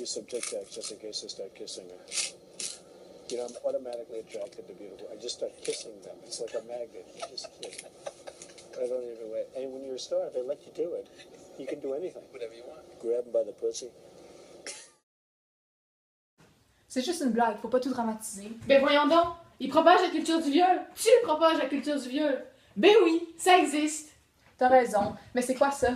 you some Tic Tacs just in case I start kissing her. You know, I'm automatically attracted to beautiful. I just start kissing them. It's like a magnet. You just kiss. I don't even wait. And when you're a star, they let you do it. You can do anything. Whatever you want. Grab them by the pussy. C'est juste une blague, faut pas tout dramatiser. Ben voyons donc, il propage la culture du viol. Tu propages la culture du viol. Ben oui, ça existe. T'as raison, mais c'est quoi ça?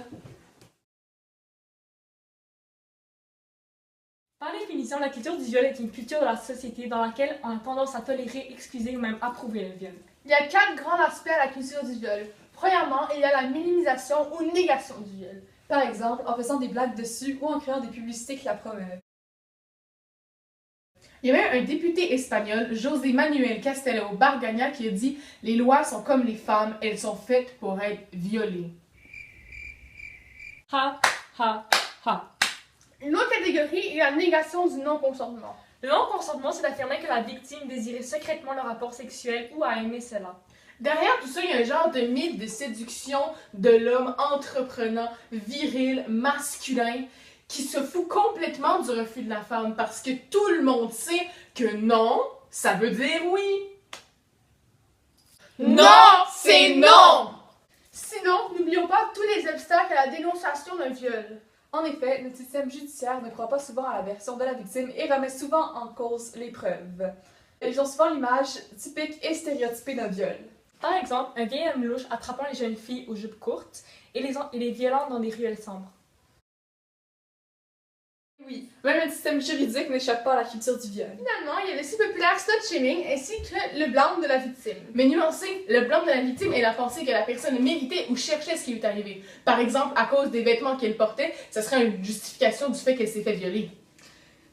Par définition, la culture du viol est une culture de la société dans laquelle on a tendance à tolérer, excuser ou même approuver le viol. Il y a 4 grands aspects à la culture du viol. Premièrement, il y a la minimisation ou négation du viol. Par exemple, en faisant des blagues dessus ou en créant des publicités qui la promeuvent. Il y a même un député espagnol, José Manuel Castelló Barganya, qui a dit « Les lois sont comme les femmes, elles sont faites pour être violées. » Ha, ha, ha. Une autre catégorie est la négation du non-consentement. Le non-consentement, c'est d'affirmer que la victime désirait secrètement le rapport sexuel ou a aimé cela. Derrière tout ça, il y a un genre de mythe de séduction de l'homme entreprenant, viril, masculin, qui se fout complètement du refus de la femme parce que tout le monde sait que non, ça veut dire oui. Non, c'est non! Sinon, n'oublions pas tous les obstacles à la dénonciation d'un viol. En effet, notre système judiciaire ne croit pas souvent à la version de la victime et remet souvent en cause les preuves. Ils ont souvent l'image typique et stéréotypée d'un viol. Par exemple, un vieil homme louche attrapant les jeunes filles aux jupes courtes et les violant dans des ruelles sombres. Oui, même un système juridique n'échappe pas à la culture du viol. Finalement, il y a le si populaire slut-shaming ainsi que le blâme de la victime. Mais nuancé, le blâme de la victime est la pensée que la personne méritait ou cherchait ce qui lui est arrivé. Par exemple, à cause des vêtements qu'elle portait, ce serait une justification du fait qu'elle s'est fait violer.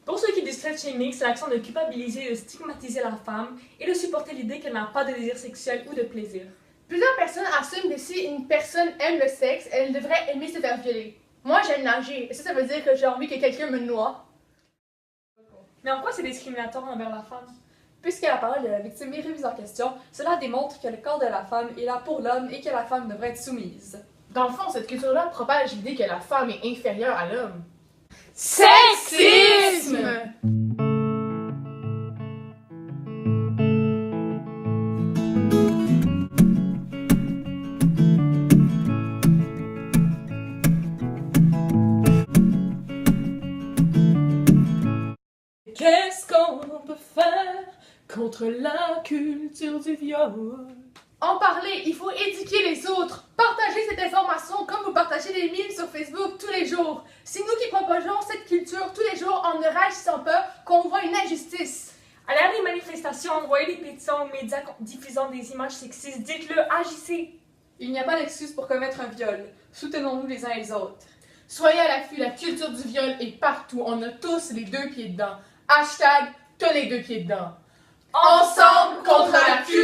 Pour ceux qui disent slut-shaming, c'est l'action de culpabiliser et de stigmatiser la femme et de supporter l'idée qu'elle n'a pas de désir sexuel ou de plaisir. Plusieurs personnes assument que si une personne aime le sexe, elle devrait aimer se faire violer. Moi, j'aime nager, et ça veut dire que j'ai envie que quelqu'un me noie. Mais en quoi c'est discriminatoire envers la femme? Puisque la parole de la victime est remise en question, cela démontre que le corps de la femme est là pour l'homme et que la femme devrait être soumise. Dans le fond, cette culture-là propage l'idée que la femme est inférieure à l'homme. Sexisme! Qu'est-ce qu'on peut faire contre la culture du viol? En parler, il faut éduquer les autres. Partagez cette information comme vous partagez des memes sur Facebook tous les jours. C'est nous qui propageons cette culture tous les jours en ne réagissant pas qu'on voit une injustice. Allez à des manifestations, envoyez des pétitions aux médias diffusant des images sexistes, dites-le, agissez! Il n'y a pas d'excuse pour commettre un viol. Soutenons-nous les uns et les autres. Soyez à l'affût, la culture du viol est partout. On a tous les 2 pieds dedans. Hashtag, t'as les 2 pieds dedans. Ensemble contre la culture!